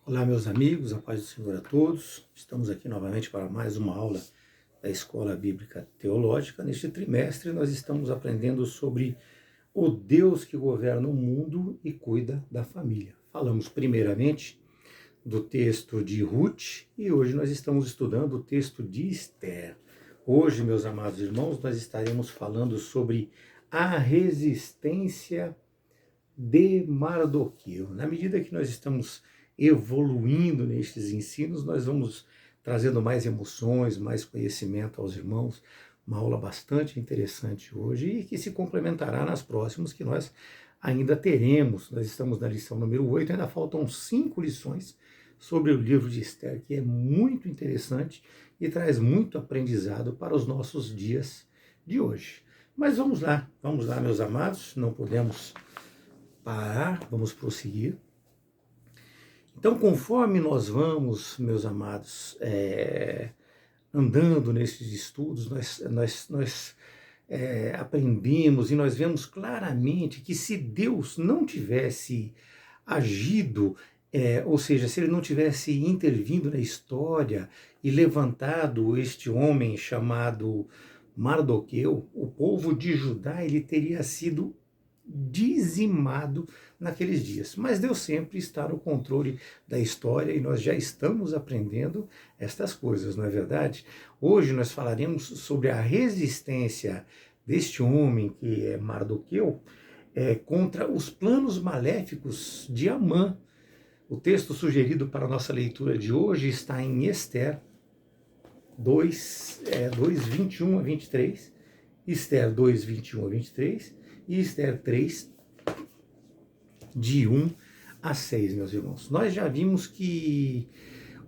Olá, meus amigos, a paz do Senhor a todos. Estamos aqui novamente para mais uma aula da Escola Bíblica Teológica. Neste trimestre, nós estamos aprendendo sobre o Deus que governa o mundo e cuida da família. Falamos primeiramente do texto de Ruth e hoje nós estamos estudando o texto de Esther. Hoje, meus amados irmãos, nós estaremos falando sobre a resistência de Mardoqueu. Na medida que nós estamos evoluindo nestes ensinos, nós vamos trazendo mais emoções, mais conhecimento aos irmãos. Uma aula bastante interessante hoje e que se complementará nas próximas que nós ainda teremos. Nós estamos na lição número 8, ainda faltam 5 lições sobre o livro de Esther, que é muito interessante e traz muito aprendizado para os nossos dias de hoje. Mas vamos lá, meus amados, não podemos parar, vamos prosseguir. Então, conforme nós vamos, meus amados, andando nesses estudos, nós aprendemos e nós vemos claramente que se Deus não tivesse agido, ou seja, se ele não tivesse intervindo na história e levantado este homem chamado Mardoqueu, o povo de Judá ele teria sido dizimado naqueles dias. Mas Deus sempre está no controle da história e nós já estamos aprendendo estas coisas, não é verdade? Hoje nós falaremos sobre a resistência deste homem que é Mardoqueu contra os planos maléficos de Amã. O texto sugerido para a nossa leitura de hoje está em Esther 2, 21 a 23, Esther 2, 21 a 23, e Esther 3, de 1 a 6, meus irmãos. Nós já vimos que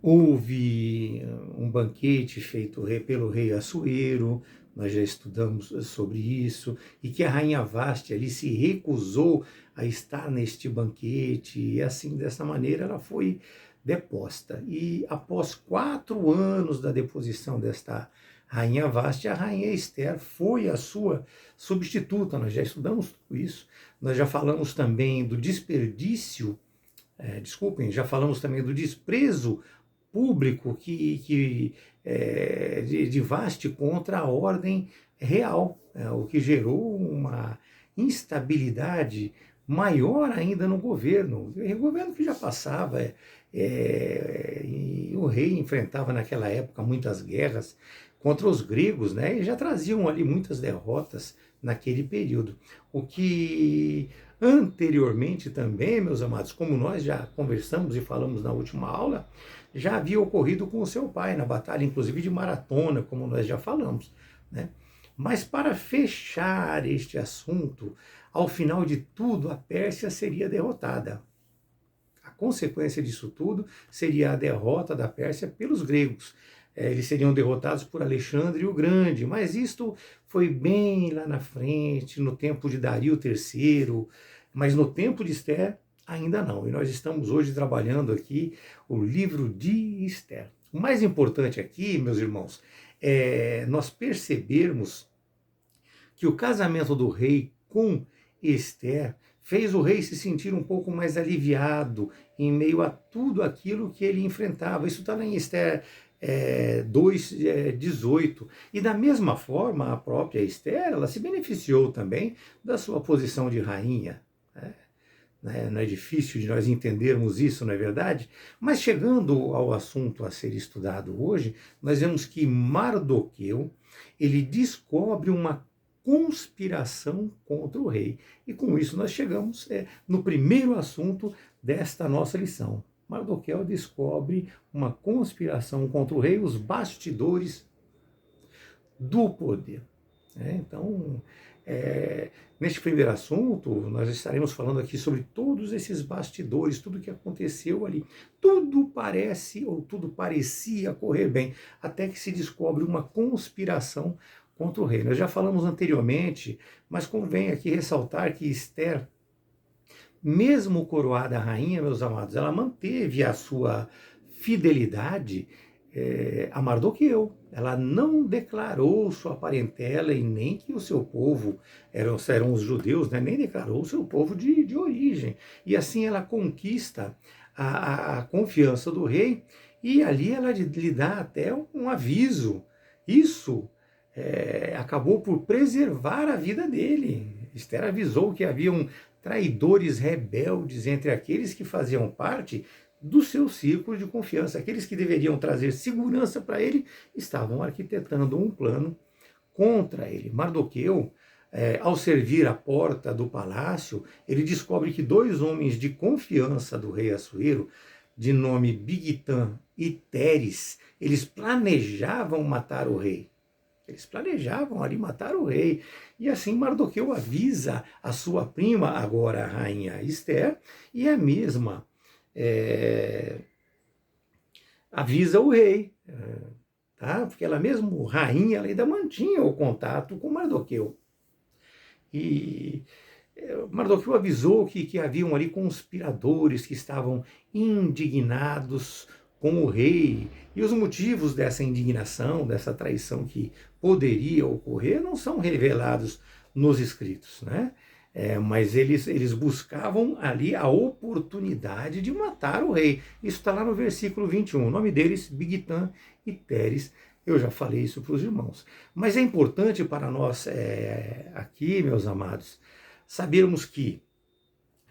houve um banquete feito pelo rei Assuero, nós já estudamos sobre isso, e que a rainha Vasti ali se recusou a estar neste banquete, e assim, dessa maneira, ela foi deposta. E após 4 anos da deposição desta rainha Vasti, a rainha Esther foi a sua substituta. Nós já estudamos tudo isso. Nós já falamos também do desperdício, já falamos também do desprezo público de Vasti contra a ordem real, o que gerou uma instabilidade maior ainda no governo. O governo que já passava, e o rei enfrentava naquela época muitas guerras contra os gregos, né? E já traziam ali muitas derrotas naquele período. O que anteriormente também, meus amados, como nós já conversamos e falamos na última aula, já havia ocorrido com o seu pai, na batalha inclusive de Maratona, como nós já falamos, né? Mas para fechar este assunto, ao final de tudo, a Pérsia seria derrotada. A consequência disso tudo seria a derrota da Pérsia pelos gregos. Eles seriam derrotados por Alexandre o Grande, mas isto foi bem lá na frente, no tempo de Dario III, mas no tempo de Esther ainda não. E nós estamos hoje trabalhando aqui o livro de Esther. O mais importante aqui, meus irmãos, é nós percebermos que o casamento do rei com Esther fez o rei se sentir um pouco mais aliviado em meio a tudo aquilo que ele enfrentava. Isso está em Esther 2:18. E da mesma forma, a própria Esther, ela se beneficiou também da sua posição de rainha. Não é difícil de nós entendermos isso, não é verdade? Mas chegando ao assunto a ser estudado hoje, nós vemos que Mardoqueu, ele descobre uma conspiração contra o rei. E com isso nós chegamos no primeiro assunto desta nossa lição. Mardoqueu descobre uma conspiração contra o rei, os bastidores do poder. Então, neste primeiro assunto, nós estaremos falando aqui sobre todos esses bastidores, tudo que aconteceu ali. Tudo parece, ou tudo parecia correr bem, até que se descobre uma conspiração contra o rei. Nós já falamos anteriormente, mas convém aqui ressaltar que Esther, mesmo coroada rainha, meus amados, ela manteve a sua fidelidade a Mardoqueu. Ela não declarou sua parentela e nem que o seu povo eram os judeus, né? Nem declarou o seu povo de origem. E assim ela conquista a confiança do rei, e ali ela lhe dá até um aviso. Isso acabou por preservar a vida dele. Esther avisou que haviam traidores rebeldes entre aqueles que faziam parte do seu círculo de confiança. Aqueles que deveriam trazer segurança para ele estavam arquitetando um plano contra ele. Mardoqueu, ao servir à porta do palácio, ele descobre que dois homens de confiança do rei Assuero, de nome Bigtan e Teres, eles planejavam matar o rei. Eles planejavam ali matar o rei. E assim Mardoqueu avisa a sua prima, agora a rainha Esther, e a mesma avisa o rei. Tá? Porque ela mesmo, rainha, ela ainda mantinha o contato com Mardoqueu. E Mardoqueu avisou que haviam ali conspiradores que estavam indignados com o rei. E os motivos dessa indignação, dessa traição que poderia ocorrer, não são revelados nos escritos, né? Mas eles buscavam ali a oportunidade de matar o rei. Isso está lá no versículo 21. O nome deles, Bigtan e Teres. Eu já falei isso para os irmãos. Mas é importante para nós aqui, meus amados, sabermos que,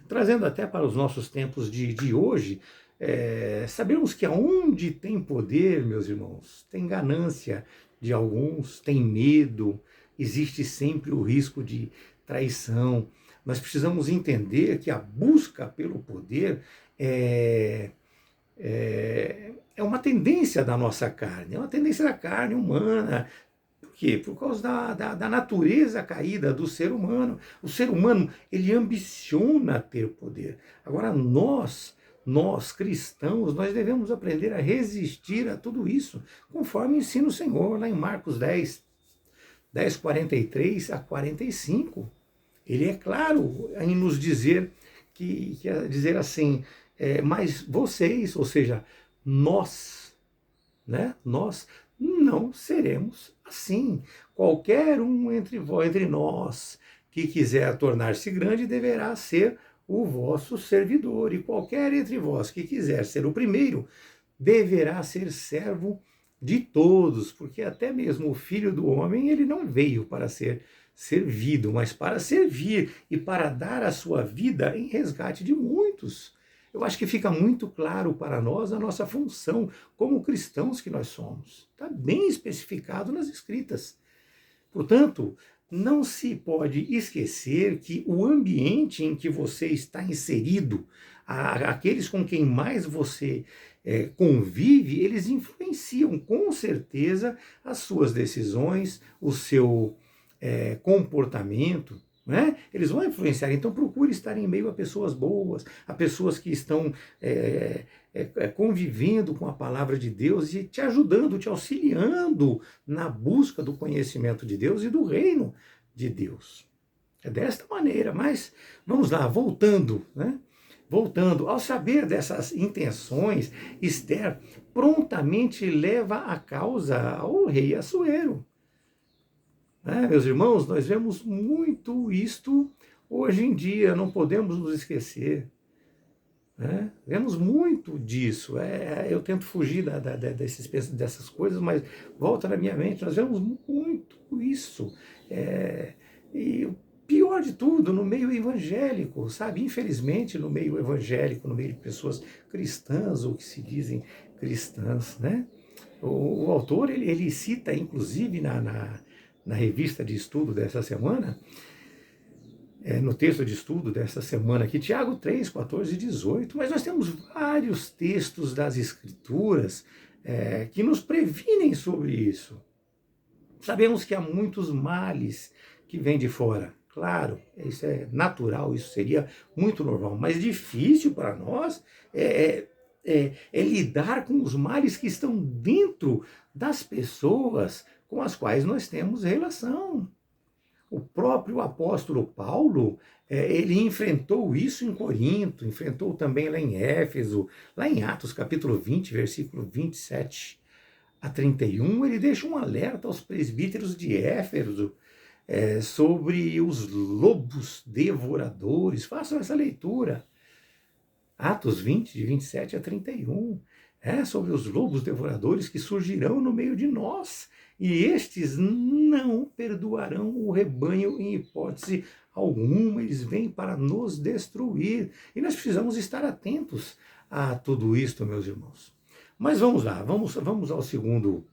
trazendo até para os nossos tempos de hoje, sabermos que aonde tem poder, meus irmãos, tem ganância de alguns, tem medo, existe sempre o risco de traição. Nós precisamos entender que a busca pelo poder é uma tendência da nossa carne, é uma tendência da carne humana. Por quê? Por causa da natureza caída do ser humano. O ser humano, ele ambiciona ter poder. Agora, nós cristãos, nós devemos aprender a resistir a tudo isso, conforme ensina o Senhor, lá em Marcos 10, 43 a 45. Ele é claro em nos dizer dizer assim, mas vocês, ou seja, nós, né? Nós não seremos assim. Qualquer um entre nós que quiser tornar-se grande deverá ser o vosso servidor, e qualquer entre vós que quiser ser o primeiro deverá ser servo de todos, porque até mesmo o Filho do Homem, ele não veio para ser servido, mas para servir e para dar a sua vida em resgate de muitos. Eu acho que fica muito claro para nós a nossa função como cristãos que nós somos. Está bem especificado nas Escritas. Portanto, não se pode esquecer que o ambiente em que você está inserido, aqueles com quem mais você convive, eles influenciam com certeza as suas decisões, o seu comportamento, né? Eles vão influenciar. Então procure estar em meio a pessoas boas, a pessoas que estão convivendo com a palavra de Deus e te ajudando, te auxiliando na busca do conhecimento de Deus e do reino de Deus. É desta maneira. Mas vamos lá, voltando, né? Voltando, ao saber dessas intenções, Esther prontamente leva a causa ao rei Assuero. Meus irmãos, nós vemos muito isto hoje em dia, não podemos nos esquecer. Vemos muito disso. Eu tento fugir dessas coisas, mas volta na minha mente. Nós vemos muito isso. E o pior de tudo, no meio evangélico, sabe? Infelizmente, no meio evangélico, no meio de pessoas cristãs ou que se dizem cristãs, né? O autor, ele cita, inclusive, na revista de estudo dessa semana, no texto de estudo dessa semana aqui, Tiago 3, 14 e 18, mas nós temos vários textos das Escrituras que nos previnem sobre isso. Sabemos que há muitos males que vêm de fora. Claro, isso é natural, isso seria muito normal, mas difícil para nós é lidar com os males que estão dentro das pessoas com as quais nós temos relação. O próprio apóstolo Paulo, ele enfrentou isso em Corinto, enfrentou também lá em Éfeso, lá em Atos capítulo 20, versículo 27 a 31, ele deixa um alerta aos presbíteros de Éfeso sobre os lobos devoradores. Façam essa leitura. Atos 20, de 27 a 31. Sobre os lobos devoradores que surgirão no meio de nós. E estes não perdoarão o rebanho em hipótese alguma. Eles vêm para nos destruir. E nós precisamos estar atentos a tudo isto, meus irmãos. Mas vamos lá, vamos ao segundo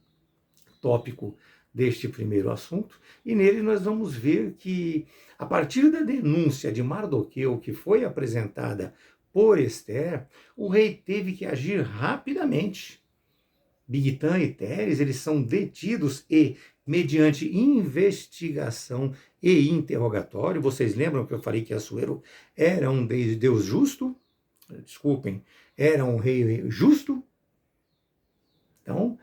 tópico deste primeiro assunto, e nele nós vamos ver que, a partir da denúncia de Mardoqueu, que foi apresentada por Ester, o rei teve que agir rapidamente. Bigtã e Teres, eles são detidos e, mediante investigação e interrogatório, vocês lembram que eu falei que Assuero era um deus justo? Desculpem, era um rei justo? Então,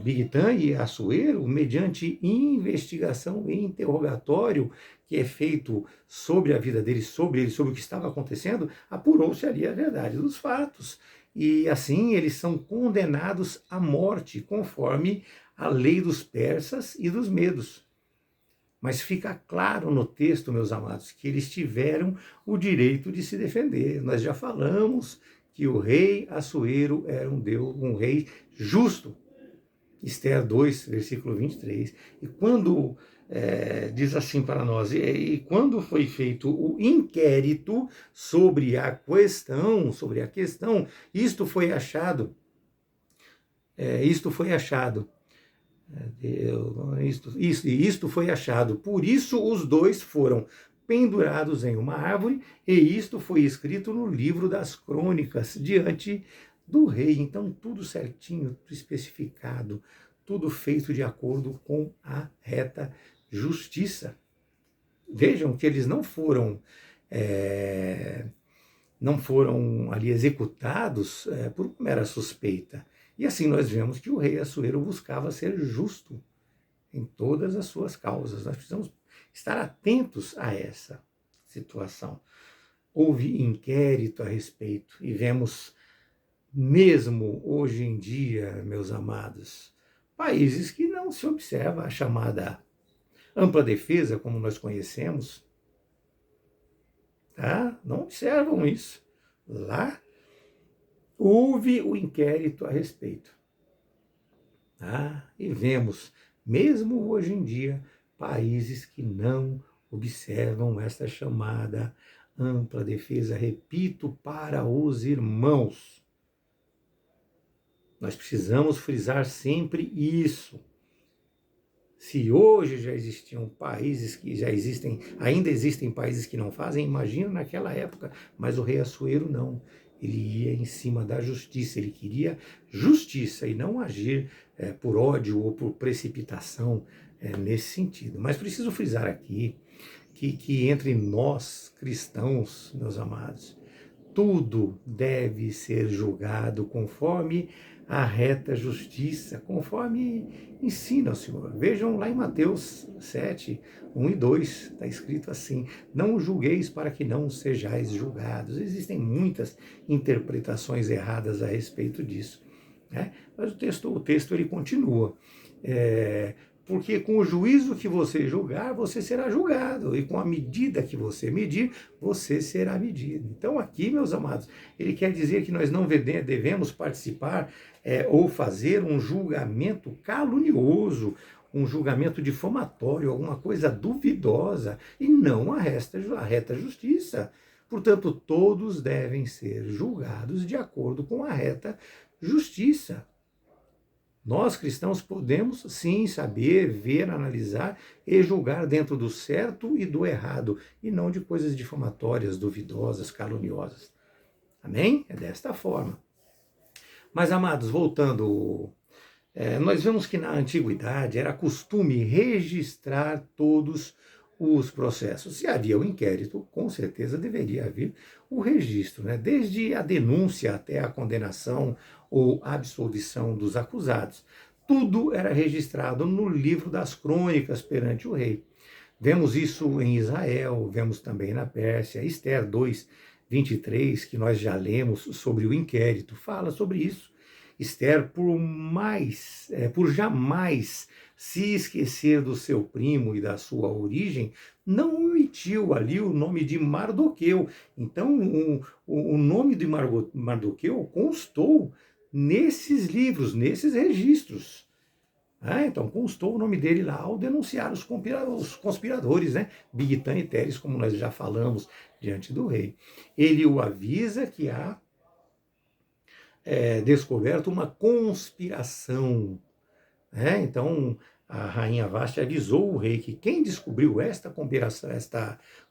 Bigtã e Assuero, mediante investigação e interrogatório que é feito sobre a vida deles, sobre o que estava acontecendo, apurou-se ali a verdade dos fatos. E assim eles são condenados à morte, conforme a lei dos persas e dos medos. Mas fica claro no texto, meus amados, que eles tiveram o direito de se defender. Nós já falamos que o rei Assuero era um rei justo. Ester 2, versículo 23. E quando diz assim para nós, e quando foi feito o inquérito sobre a questão, isto foi achado, isto foi achado, por isso os dois foram pendurados em uma árvore, e isto foi escrito no livro das crônicas, diante do rei. Então, tudo certinho, tudo especificado, tudo feito de acordo com a reta justiça. Vejam que eles não foram ali executados por mera suspeita. E assim nós vemos que o rei Assuero buscava ser justo em todas as suas causas. Nós precisamos estar atentos a essa situação. Houve inquérito a respeito e vemos, mesmo hoje em dia, meus amados, países que não se observa a chamada ampla defesa, como nós conhecemos, tá? Não observam isso. Lá houve o inquérito a respeito. Tá? E vemos, mesmo hoje em dia, países que não observam esta chamada ampla defesa. Repito para os irmãos. Nós precisamos frisar sempre isso. Se hoje já existiam países que ainda existem países que não fazem, imagina naquela época, mas o rei Assuero não. Ele ia em cima da justiça, ele queria justiça e não agir por ódio ou por precipitação nesse sentido. Mas preciso frisar aqui que entre nós cristãos, meus amados, tudo deve ser julgado conforme a reta justiça, conforme ensina o Senhor. Vejam lá em Mateus 7, 1 e 2, está escrito assim: não julgueis para que não sejais julgados. Existem muitas interpretações erradas a respeito disso, né? Mas o texto ele continua. Porque com o juízo que você julgar, você será julgado, e com a medida que você medir, você será medido. Então aqui, meus amados, ele quer dizer que nós não devemos participar ou fazer um julgamento calunioso, um julgamento difamatório, alguma coisa duvidosa, e não a reta justiça. Portanto, todos devem ser julgados de acordo com a reta justiça. Nós, cristãos, podemos sim saber, ver, analisar e julgar dentro do certo e do errado, e não de coisas difamatórias, duvidosas, caluniosas. Amém? É desta forma. Mas, amados, voltando, nós vemos que na antiguidade era costume registrar todos os processos. Se havia o inquérito, com certeza deveria haver o registro, né? Desde a denúncia até a condenação ou absolvição dos acusados. Tudo era registrado no livro das crônicas perante o rei. Vemos isso em Israel, vemos também na Pérsia. Ester 2, 23, que nós já lemos sobre o inquérito, fala sobre isso. Ester, por jamais se esquecer do seu primo e da sua origem, não omitiu ali o nome de Mardoqueu. Então, o nome de Mardoqueu constou nesses livros, nesses registros. Então, constou o nome dele lá ao denunciar os conspiradores, né? Bigtan e Teres, como nós já falamos, diante do rei. Ele o avisa que há descoberto uma conspiração. Então, a rainha Vasti avisou o rei que quem descobriu esta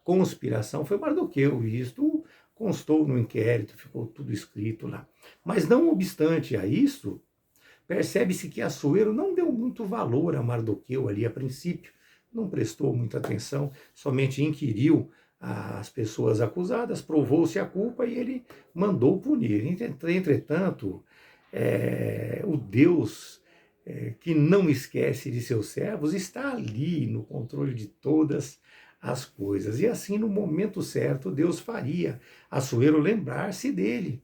conspiração foi Mardoqueu, e isto constou no inquérito, ficou tudo escrito lá. Mas não obstante a isso, percebe-se que Assuero não deu muito valor a Mardoqueu ali a princípio, não prestou muita atenção, somente inquiriu as pessoas acusadas, provou-se a culpa e ele mandou punir. Entretanto, o Deus que não esquece de seus servos está ali no controle de todas as coisas. E assim, no momento certo, Deus faria Assuero lembrar-se dele.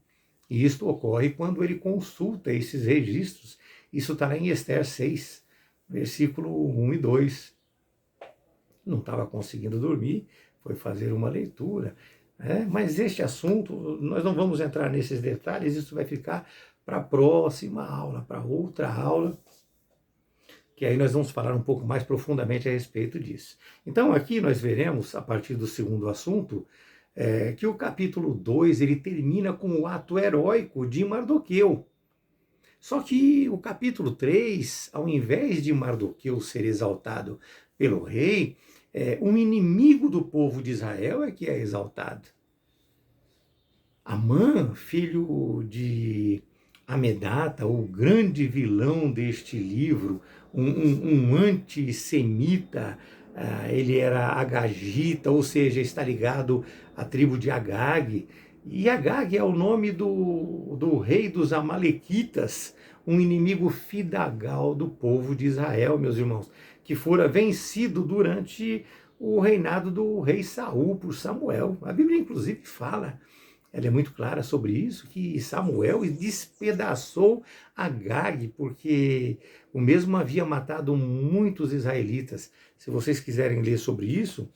E isto ocorre quando ele consulta esses registros. Isso está lá em Ester 6, versículo 1 e 2. Não estava conseguindo dormir, foi fazer uma leitura. Mas este assunto, nós não vamos entrar nesses detalhes, isso vai ficar para a próxima aula, para outra aula, que aí nós vamos falar um pouco mais profundamente a respeito disso. Então aqui nós veremos, a partir do segundo assunto, que o capítulo 2 ele termina com o ato heróico de Mardoqueu. Só que o capítulo 3, ao invés de Mardoqueu ser exaltado pelo rei, um inimigo do povo de Israel é que é exaltado. Amã, filho de Amedata, o grande vilão deste livro, um antissemita, ele era agagita, ou seja, está ligado à tribo de Agag. E Agag é o nome do rei dos Amalequitas, um inimigo fidagal do povo de Israel, meus irmãos, que fora vencido durante o reinado do rei Saul por Samuel. A Bíblia, inclusive, fala, ela é muito clara sobre isso, que Samuel despedaçou Agag, porque o mesmo havia matado muitos israelitas. Se vocês quiserem ler sobre isso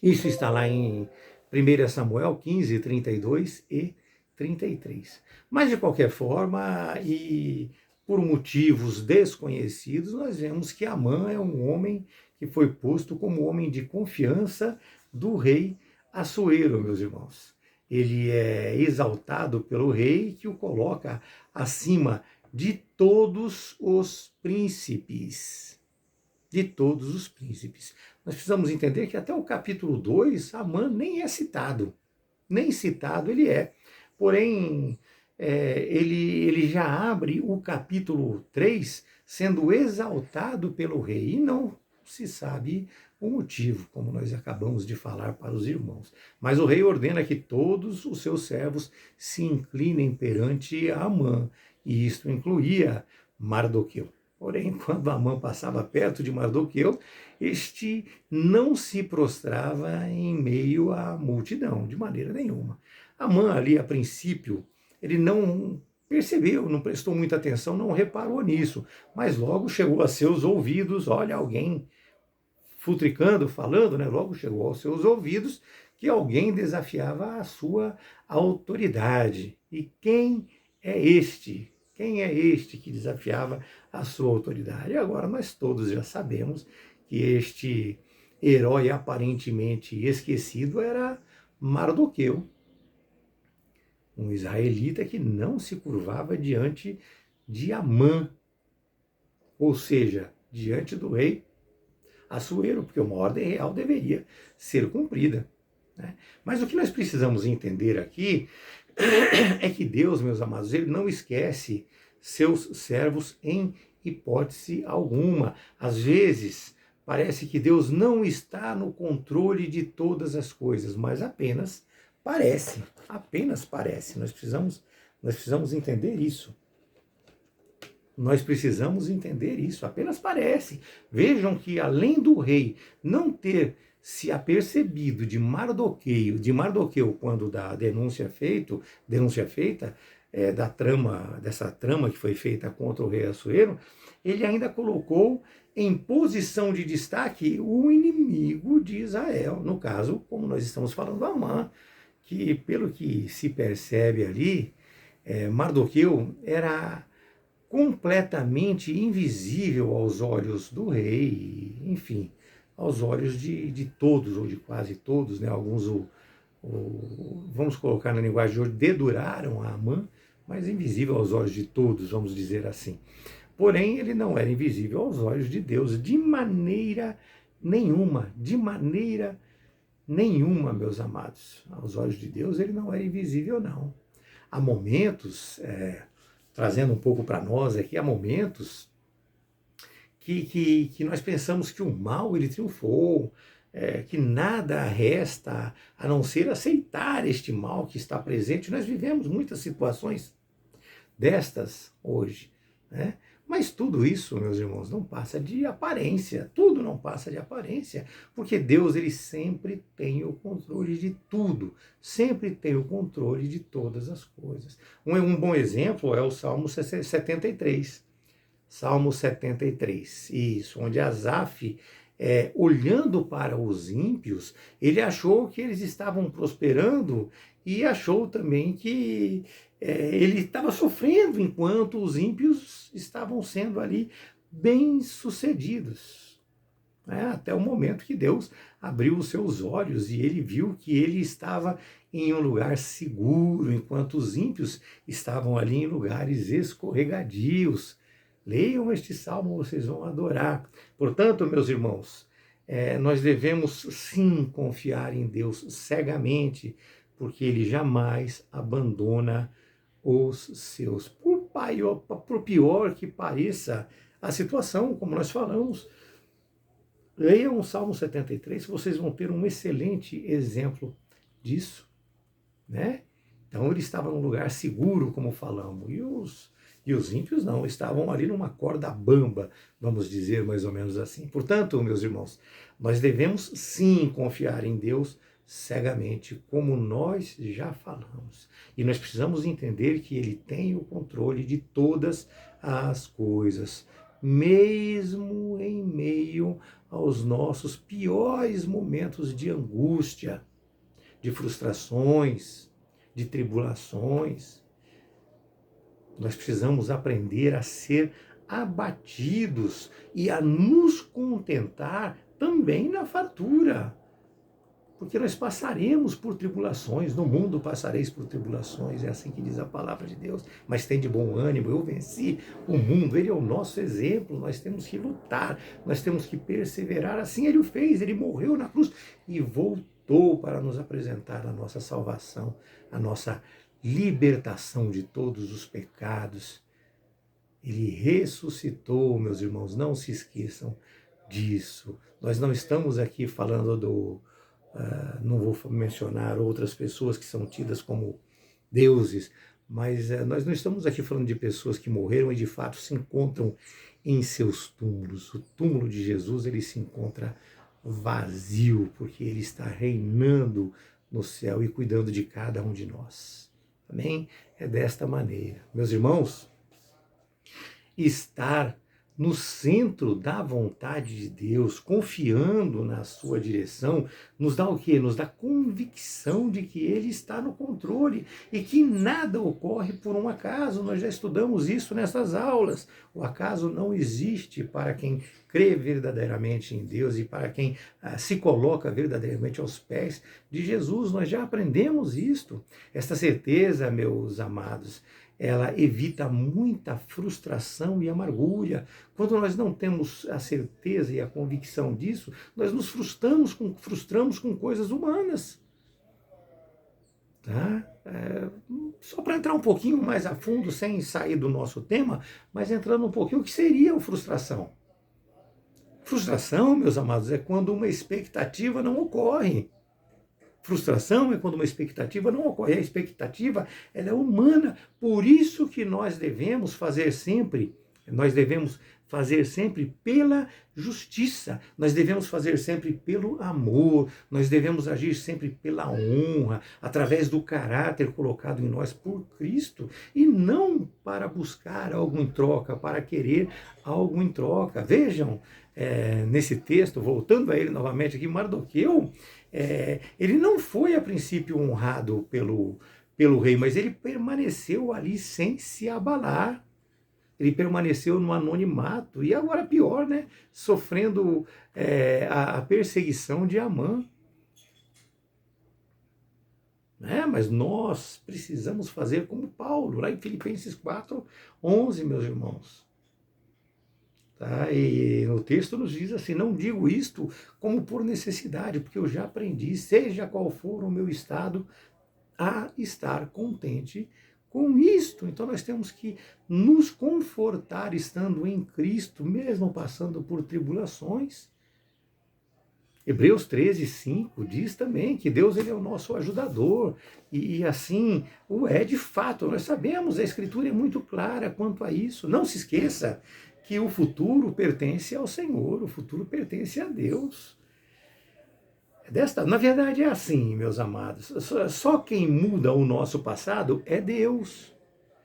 está lá em 1 Samuel 15, 32 e 33. Mas, de qualquer forma, e por motivos desconhecidos, nós vemos que Amã é um homem que foi posto como homem de confiança do rei Assuero, meus irmãos. Ele é exaltado pelo rei, que o coloca acima de todos os príncipes. De todos os príncipes. Nós precisamos entender que até o capítulo 2, Amã nem é citado. Nem citado ele é. Porém, ele já abre o capítulo 3 sendo exaltado pelo rei. E não se sabe o motivo, como nós acabamos de falar para os irmãos. Mas o rei ordena que todos os seus servos se inclinem perante Amã. E isto incluía Mardoqueu. Porém, quando Amã passava perto de Mardoqueu, este não se prostrava em meio à multidão, de maneira nenhuma. Amã ali, a princípio, ele não percebeu, não prestou muita atenção, não reparou nisso, mas logo chegou a seus ouvidos, olha, alguém futricando, falando, logo chegou aos seus ouvidos que alguém desafiava a sua autoridade. E quem é este? Quem é este que desafiava a sua autoridade? E agora nós todos já sabemos que este herói aparentemente esquecido era Mardoqueu, um israelita que não se curvava diante de Amã, ou seja, diante do rei Assuero, porque uma ordem real deveria ser cumprida. Mas o que nós precisamos entender aqui é que Deus, meus amados, ele não esquece seus servos em hipótese alguma. Às vezes, parece que Deus não está no controle de todas as coisas, mas apenas parece, apenas parece. Nós precisamos entender isso. Nós precisamos entender isso, apenas parece. Vejam que além do rei não ter se apercebido de Mardoqueu quando da denúncia feita, dessa trama que foi feita contra o rei Assuero, ele ainda colocou em posição de destaque o inimigo de Israel. No caso, como nós estamos falando, Amã, que pelo que se percebe ali, Mardoqueu era completamente invisível aos olhos do rei, enfim, aos olhos de todos, ou de quase todos, né? Alguns, vamos colocar na linguagem de hoje, deduraram a Amã, mas invisível aos olhos de todos, vamos dizer assim. Porém, ele não era invisível aos olhos de Deus, de maneira nenhuma, meus amados. Aos olhos de Deus ele não era invisível, não. Há momentos, trazendo um pouco para nós aqui, há momentos que nós pensamos que o mal ele triunfou, que nada resta a não ser aceitar este mal que está presente. Nós vivemos muitas situações destas hoje, né? Mas tudo isso, meus irmãos, não passa de aparência. Tudo não passa de aparência, porque Deus ele sempre tem o controle de tudo, sempre tem o controle de todas as coisas. Um bom exemplo é o Salmo 73. Salmo 73, isso, onde Asaf, olhando para os ímpios, ele achou que eles estavam prosperando e achou também que ele estava sofrendo enquanto os ímpios estavam sendo ali bem-sucedidos. Até o momento que Deus abriu os seus olhos e ele viu que ele estava em um lugar seguro, enquanto os ímpios estavam ali em lugares escorregadios. Leiam este salmo, vocês vão adorar. Portanto, meus irmãos, nós devemos sim confiar em Deus cegamente, porque Ele jamais abandona os seus. Por pior que pareça a situação, como nós falamos, leiam o Salmo 73, vocês vão ter um excelente exemplo disso, né? Então ele estava num lugar seguro, como falamos, e os ímpios não, estavam ali numa corda bamba, vamos dizer mais ou menos assim. Portanto, meus irmãos, nós devemos sim confiar em Deus cegamente, como nós já falamos. E nós precisamos entender que Ele tem o controle de todas as coisas, mesmo em meio aos nossos piores momentos de angústia, de frustrações, de tribulações. Nós precisamos aprender a ser abatidos e a nos contentar também na fartura. Porque nós passaremos por tribulações, no mundo passareis por tribulações, é assim que diz a palavra de Deus. Mas tem de bom ânimo, eu venci o mundo, ele é o nosso exemplo, nós temos que lutar, nós temos que perseverar. Assim ele o fez, ele morreu na cruz e voltou para nos apresentar a nossa salvação, a nossa libertação de todos os pecados. Ele ressuscitou, meus irmãos, não se esqueçam disso. Nós não estamos aqui falando não vou mencionar outras pessoas que são tidas como deuses, mas nós não estamos aqui falando de pessoas que morreram e de fato se encontram em seus túmulos. O túmulo de Jesus ele se encontra vazio, porque ele está reinando no céu e cuidando de cada um de nós. Amém? É desta maneira. Meus irmãos, estar no centro da vontade de Deus, confiando na sua direção, nos dá o quê? Nos dá convicção de que Ele está no controle e que nada ocorre por um acaso. Nós já estudamos isso nessas aulas. O acaso não existe para quem crê verdadeiramente em Deus e para quem se coloca verdadeiramente aos pés de Jesus. Nós já aprendemos isto. Esta certeza, meus amados, ela evita muita frustração e amargura. Quando nós não temos a certeza e a convicção disso, nós nos frustramos com coisas humanas. Tá? Só para entrar um pouquinho mais a fundo, sem sair do nosso tema, mas entrando um pouquinho, o que seria a frustração? Frustração, meus amados, é quando uma expectativa não ocorre. Frustração é quando uma expectativa não ocorre. A expectativa ela é humana. Por isso que nós devemos fazer sempre fazer sempre pela justiça, nós devemos fazer sempre pelo amor, nós devemos agir sempre pela honra, através do caráter colocado em nós por Cristo, e não para buscar algo em troca, para querer algo em troca. Vejam, nesse texto, voltando a ele novamente aqui, Mardoqueu, ele não foi a princípio honrado pelo rei, mas ele permaneceu ali sem se abalar. Ele permaneceu no anonimato e agora pior, né? Sofrendo a perseguição de Amã. Mas nós precisamos fazer como Paulo, lá em Filipenses 4:11, meus irmãos. Tá? E no texto nos diz assim: não digo isto como por necessidade, porque eu já aprendi, seja qual for o meu estado, a estar contente com isto. Então nós temos que nos confortar estando em Cristo, mesmo passando por tribulações. Hebreus 13:5 diz também que Deus, ele é o nosso ajudador, e assim o é de fato. Nós sabemos, a Escritura é muito clara quanto a isso. Não se esqueça que o futuro pertence ao Senhor, o futuro pertence a Deus. Na verdade é assim, meus amados, só quem muda o nosso passado é Deus.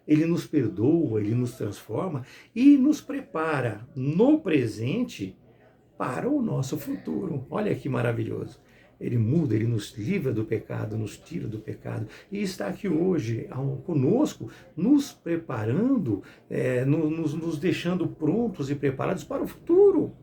Ele nos perdoa, ele nos transforma e nos prepara no presente para o nosso futuro. Olha que maravilhoso. Ele muda, ele nos livra do pecado, nos tira do pecado e está aqui hoje conosco, nos preparando, nos deixando prontos e preparados para o futuro.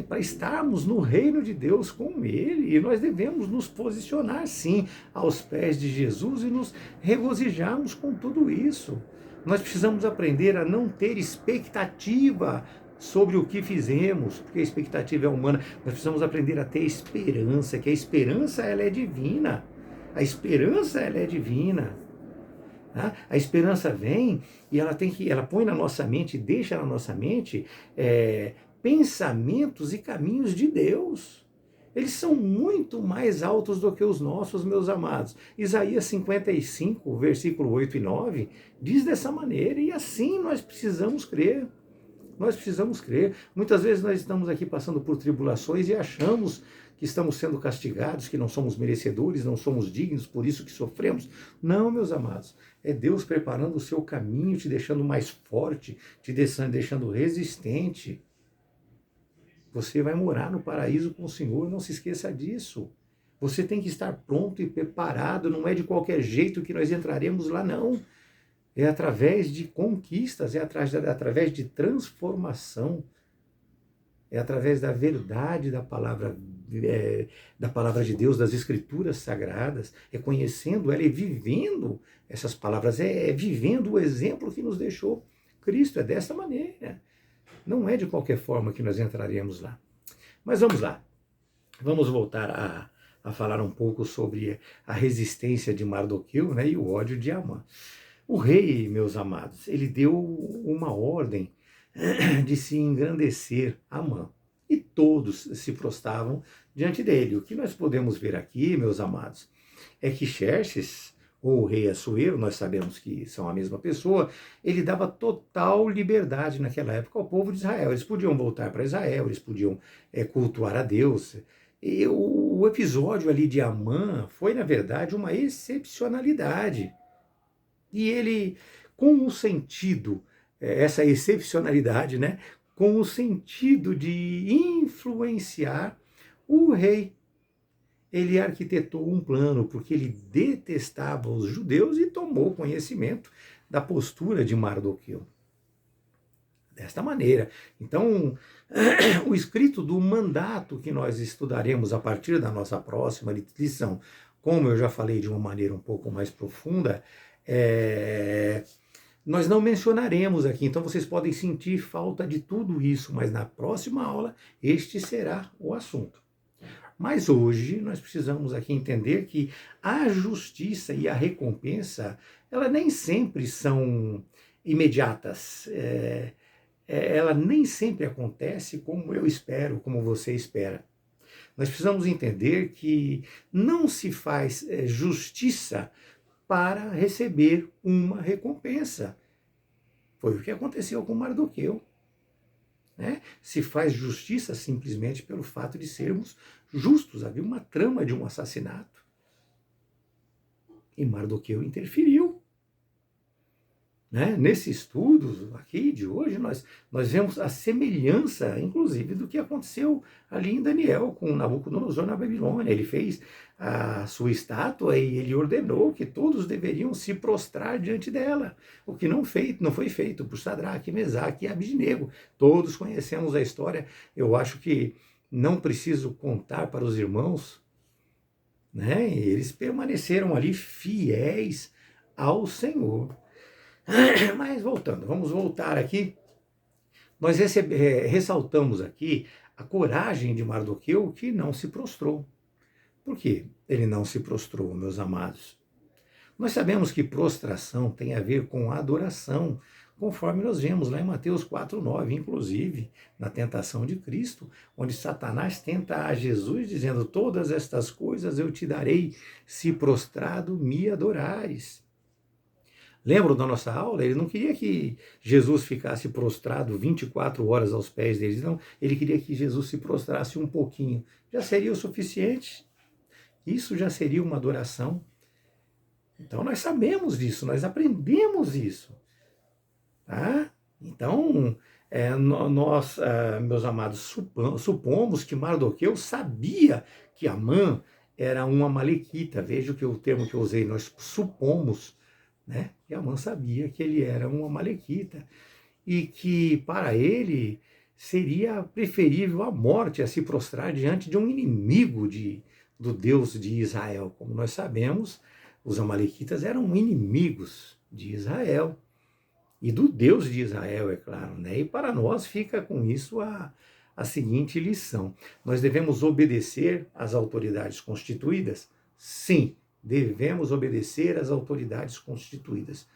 Para estarmos no reino de Deus com Ele, e nós devemos nos posicionar sim aos pés de Jesus e nos regozijarmos com tudo isso. Nós precisamos aprender a não ter expectativa sobre o que fizemos, porque a expectativa é humana. Nós precisamos aprender a ter esperança, que a esperança ela é divina. A esperança ela é divina. Tá? A esperança vem e ela põe na nossa mente, deixa na nossa mente pensamentos e caminhos de Deus. Eles são muito mais altos do que os nossos, meus amados. Isaías 55, versículo 8 e 9, diz dessa maneira, e assim nós precisamos crer. Nós precisamos crer. Muitas vezes nós estamos aqui passando por tribulações e achamos que estamos sendo castigados, que não somos merecedores, não somos dignos, por isso que sofremos. Não, meus amados, é Deus preparando o seu caminho, te deixando mais forte, te deixando resistente. Você vai morar no paraíso com o Senhor, não se esqueça disso. Você tem que estar pronto e preparado, não é de qualquer jeito que nós entraremos lá, não. É através de conquistas, é através de transformação, é através da verdade da palavra de Deus, das Escrituras Sagradas, é conhecendo ela e vivendo essas palavras, é vivendo o exemplo que nos deixou Cristo, é dessa maneira. Não é de qualquer forma que nós entraremos lá. Mas vamos lá. Vamos voltar a falar um pouco sobre a resistência de Mardoqueu, e o ódio de Amã. O rei, meus amados, ele deu uma ordem de se engrandecer Amã. E todos se prostravam diante dele. O que nós podemos ver aqui, meus amados, é que Xerxes, ou o rei Assuero, nós sabemos que são a mesma pessoa, ele dava total liberdade naquela época ao povo de Israel. Eles podiam voltar para Israel, eles podiam cultuar a Deus. E o episódio ali de Amã foi, na verdade, uma excepcionalidade. E ele, com o sentido, essa excepcionalidade, com o sentido de influenciar o rei, ele arquitetou um plano, porque ele detestava os judeus e tomou conhecimento da postura de Mardoqueu. Desta maneira. Então, o escrito do mandato que nós estudaremos a partir da nossa próxima lição, como eu já falei de uma maneira um pouco mais profunda, nós não mencionaremos aqui, então vocês podem sentir falta de tudo isso, mas na próxima aula este será o assunto. Mas hoje nós precisamos aqui entender que a justiça e a recompensa, ela nem sempre são imediatas. Ela nem sempre acontece como eu espero, como você espera. Nós precisamos entender que não se faz justiça para receber uma recompensa. Foi o que aconteceu com Mardoqueu. Né? Se faz justiça simplesmente pelo fato de sermos justos. Havia uma trama de um assassinato. E Mardoqueu interferiu. Né? Nesse estudo aqui de hoje, nós vemos a semelhança, inclusive, do que aconteceu ali em Daniel com Nabucodonosor na Babilônia. Ele fez a sua estátua e ele ordenou que todos deveriam se prostrar diante dela, o que não foi feito por Sadraque, Mesaque e Abidnego. Todos conhecemos a história. Eu acho que não preciso contar para os irmãos, né? Eles permaneceram ali fiéis ao Senhor. Mas voltando, vamos voltar aqui. Nós ressaltamos aqui a coragem de Mardoqueu, que não se prostrou. Por quê? Ele não se prostrou, meus amados. Nós sabemos que prostração tem a ver com adoração, conforme nós vemos lá em Mateus 4,9, inclusive na tentação de Cristo, onde Satanás tenta a Jesus dizendo: todas estas coisas eu te darei, se prostrado me adorares. Lembram da nossa aula? Ele não queria que Jesus ficasse prostrado 24 horas aos pés deles, não. Ele queria que Jesus se prostrasse um pouquinho. Já seria o suficiente. Isso já seria uma adoração. Então nós sabemos disso, nós aprendemos isso. Tá? Então, nós, meus amados, supomos que Mardoqueu sabia que Amã era uma amalequita. Veja o termo que eu usei, nós supomos. Né? E Amã sabia que ele era um amalequita e que para ele seria preferível a morte a se prostrar diante de um inimigo do Deus de Israel. Como nós sabemos, os amalequitas eram inimigos de Israel e do Deus de Israel, é claro. Né? E para nós fica com isso a seguinte lição: nós devemos obedecer às autoridades constituídas? Sim. Devemos obedecer às autoridades constituídas,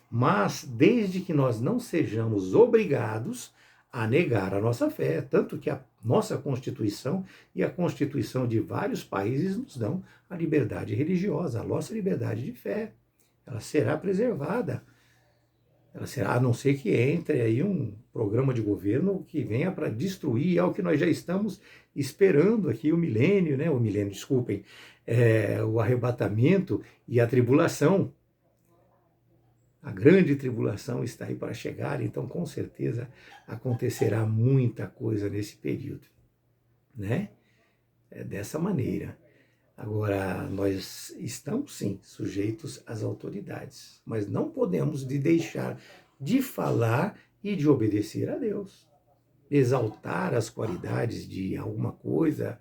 mas desde que nós não sejamos obrigados a negar a nossa fé, tanto que a nossa Constituição e a Constituição de vários países nos dão a liberdade religiosa, a nossa liberdade de fé. Ela será preservada. Ela será, a não ser que entre aí um programa de governo que venha para destruir, é o que nós já estamos esperando aqui, o milênio, né? Desculpem, o arrebatamento e a tribulação. A grande tribulação está aí para chegar, então com certeza acontecerá muita coisa nesse período, né? É dessa maneira. Agora, nós estamos, sim, sujeitos às autoridades, mas não podemos deixar de falar e de obedecer a Deus. Exaltar as qualidades de alguma coisa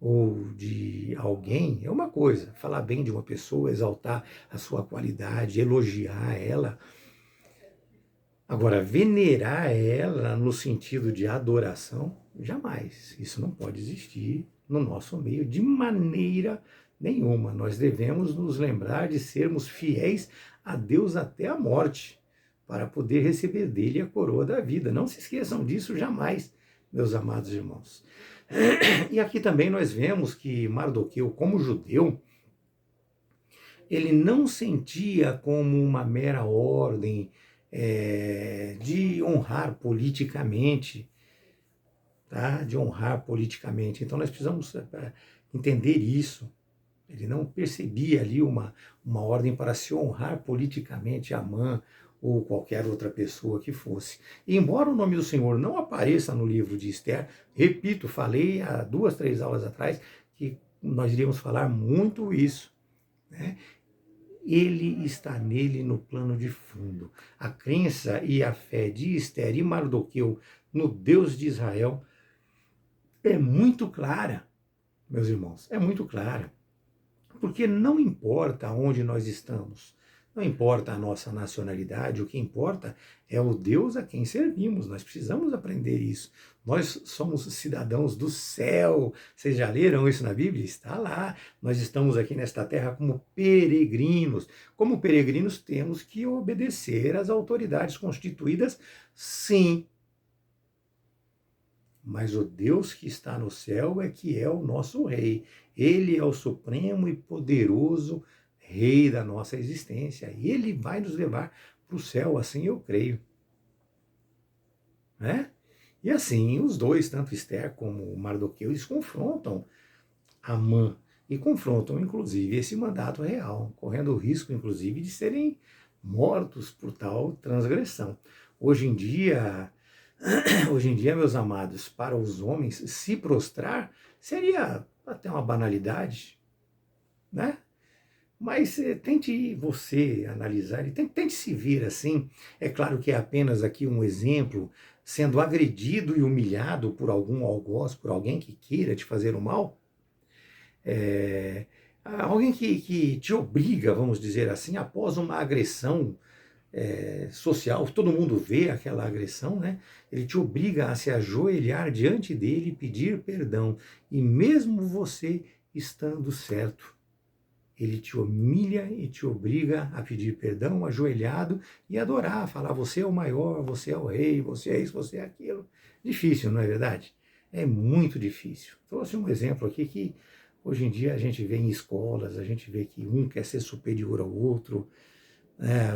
ou de alguém é uma coisa. Falar bem de uma pessoa, exaltar a sua qualidade, elogiar ela. Agora, venerar ela no sentido de adoração, jamais. Isso não pode existir no nosso meio de maneira nenhuma. Nós devemos nos lembrar de sermos fiéis a Deus até a morte, para poder receber dele a coroa da vida. Não se esqueçam disso jamais, meus amados irmãos. E aqui também nós vemos que Mardoqueu, como judeu, ele não sentia como uma mera ordem de honrar politicamente, tá? De honrar politicamente. Então nós precisamos entender isso. Ele não percebia ali uma ordem para se honrar politicamente Amã ou qualquer outra pessoa que fosse. E embora o nome do Senhor não apareça no livro de Esther, repito, falei há 2, 3 aulas atrás que nós iríamos falar muito isso, né? Ele está nele no plano de fundo. A crença e a fé de Esther e Mardoqueu no Deus de Israel é muito clara, meus irmãos, é muito clara. Porque não importa onde nós estamos, não importa a nossa nacionalidade, o que importa é o Deus a quem servimos. Nós precisamos aprender isso. Nós somos cidadãos do céu. Vocês já leram isso na Bíblia? Está lá. Nós estamos aqui nesta terra como peregrinos. Como peregrinos, temos que obedecer às autoridades constituídas, sim. Mas o Deus que está no céu é que é o nosso rei. Ele é o supremo e poderoso rei da nossa existência. E ele vai nos levar para o céu, assim eu creio. né? E assim, os dois, tanto Esther como Mardoqueu, eles confrontam Amã e confrontam, inclusive, esse mandato real, correndo o risco, inclusive, de serem mortos por tal transgressão. Hoje em dia, hoje em dia, meus amados, para os homens se prostrar seria até uma banalidade, né? Mas tente você analisar e tente se ver assim. É claro que é apenas aqui um exemplo, sendo agredido e humilhado por algum algoz, por alguém que queira te fazer o mal. É, alguém que te obriga, vamos dizer assim, após uma agressão social, todo mundo vê aquela agressão, né? Ele te obriga a se ajoelhar diante dele e pedir perdão. E mesmo você estando certo, ele te humilha e te obriga a pedir perdão, ajoelhado e adorar, falar: você é o maior, você é o rei, você é isso, você é aquilo. Difícil, não é verdade? É muito difícil. Trouxe um exemplo aqui que hoje em dia a gente vê em escolas, a gente vê que um quer ser superior ao outro.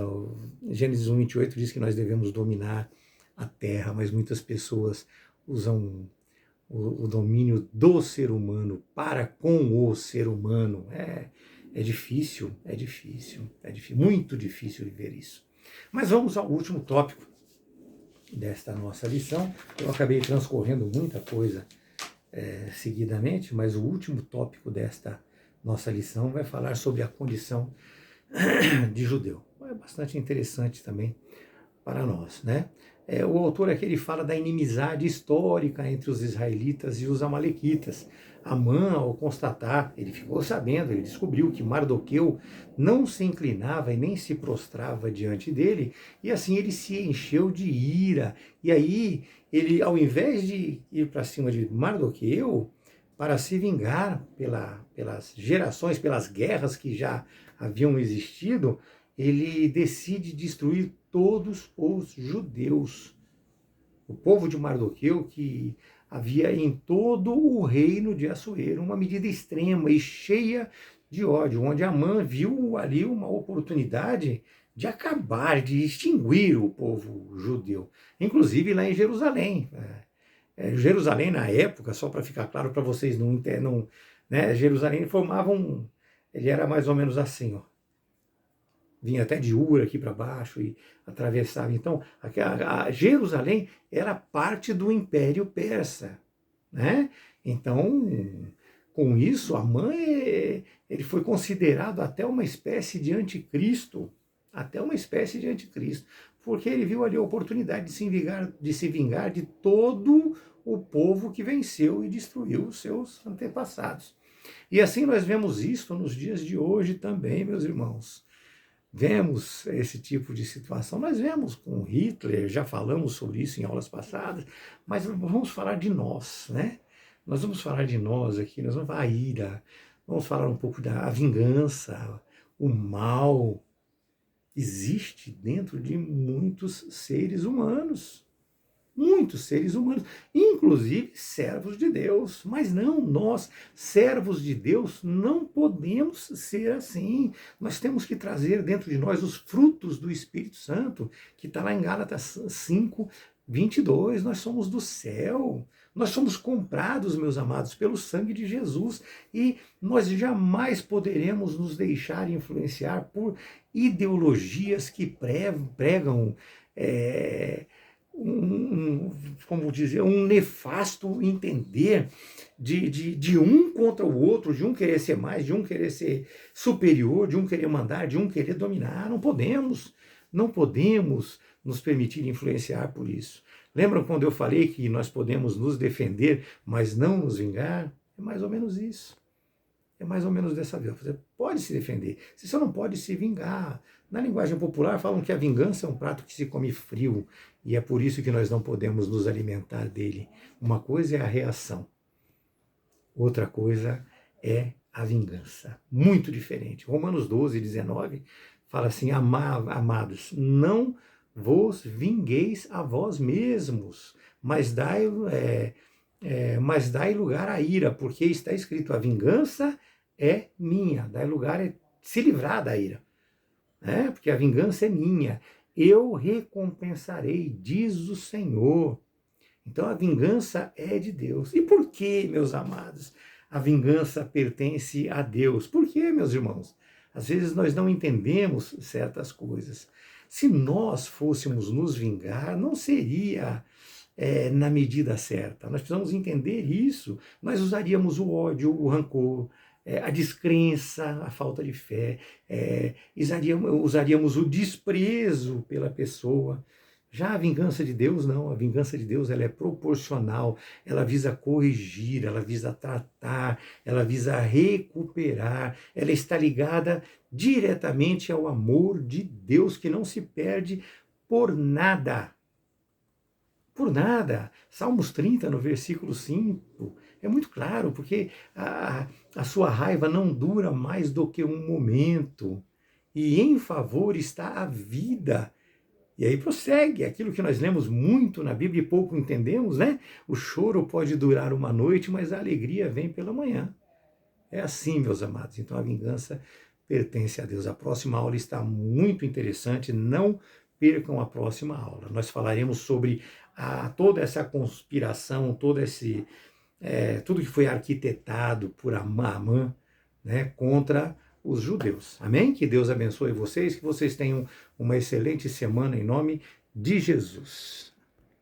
O Gênesis 1:28 diz que nós devemos dominar a terra, mas muitas pessoas usam o domínio do ser humano para com o ser humano. É difícil, é difícil, é difícil, muito difícil viver isso. Mas vamos ao último tópico desta nossa lição. Eu acabei transcorrendo muita coisa seguidamente, mas o último tópico desta nossa lição vai falar sobre a condição de judeu. É bastante interessante também para nós, né? O autor aqui ele fala da inimizade histórica entre os israelitas e os amalequitas. Amã, ao constatar, ele ficou sabendo, ele descobriu que Mardoqueu não se inclinava e nem se prostrava diante dele, e assim ele se encheu de ira. E aí, ele, ao invés de ir para cima de Mardoqueu, para se vingar pelas gerações, pelas guerras que já haviam existido, ele decide destruir todos os judeus. O povo de Mardoqueu, que havia em todo o reino de Assuero uma medida extrema e cheia de ódio, onde Amã viu ali uma oportunidade de acabar, de extinguir o povo judeu, inclusive lá em Jerusalém. Jerusalém, na época, só para ficar claro para vocês, não, né, Jerusalém formava ele era mais ou menos assim, ó, vinha até de Ur aqui para baixo e atravessava. Então, a Jerusalém era parte do Império Persa, né? Então, com isso, Amã ele foi considerado até uma espécie de anticristo, até uma espécie de anticristo, porque ele viu ali a oportunidade de se vingar de todo o povo que venceu e destruiu os seus antepassados. E assim nós vemos isso nos dias de hoje também, meus irmãos. Vemos esse tipo de situação, nós vemos com Hitler, já falamos sobre isso em aulas passadas, mas vamos falar de nós, né? Nós vamos falar de nós aqui, nós vamos falar a ira, vamos falar um pouco da vingança, o mal. Existe dentro de muitos seres humanos. Muitos seres humanos, inclusive servos de Deus. Mas não, nós, servos de Deus, não podemos ser assim. Nós temos que trazer dentro de nós os frutos do Espírito Santo, que está lá em Gálatas 5:22. Nós somos do céu. Nós somos comprados, meus amados, pelo sangue de Jesus. E nós jamais poderemos nos deixar influenciar por ideologias que pregam como dizer, um nefasto entender de um contra o outro, de um querer ser mais, de um querer ser superior, de um querer mandar, de um querer dominar. Não podemos nos permitir influenciar por isso. Lembram quando eu falei que nós podemos nos defender, mas não nos vingar? É mais ou menos isso. É mais ou menos dessa vez. Você pode se defender, você só não pode se vingar. Na linguagem popular falam que a vingança é um prato que se come frio, e é por isso que nós não podemos nos alimentar dele. Uma coisa é a reação, outra coisa é a vingança. Muito diferente. Romanos 12:19 fala assim: amados, não vos vingueis a vós mesmos, mas dai lugar à ira, porque está escrito: a vingança é minha. Dai lugar é se livrar da ira, né? Porque a vingança é minha. Eu recompensarei, diz o Senhor. Então a vingança é de Deus. E por que, meus amados, a vingança pertence a Deus? Por que, meus irmãos? Às vezes nós não entendemos certas coisas. Se nós fôssemos nos vingar, não seria na medida certa. Nós precisamos entender isso. Nós usaríamos o ódio, o rancor, a descrença, a falta de fé, usaríamos o desprezo pela pessoa. Já a vingança de Deus, não. A vingança de Deus ela é proporcional, ela visa corrigir, ela visa tratar, ela visa recuperar, ela está ligada diretamente ao amor de Deus que não se perde por nada. Por nada. Salmos 30, no versículo 5, é muito claro, porque a sua raiva não dura mais do que um momento, e em favor está a vida. E aí prossegue aquilo que nós lemos muito na Bíblia e pouco entendemos, né? O choro pode durar uma noite, mas a alegria vem pela manhã. É assim, meus amados. Então a vingança pertence a Deus. A próxima aula está muito interessante. Não percam a próxima aula. Nós falaremos sobre toda essa conspiração, tudo que foi arquitetado por Amã, né, contra os judeus. Amém? Que Deus abençoe vocês, que vocês tenham uma excelente semana em nome de Jesus.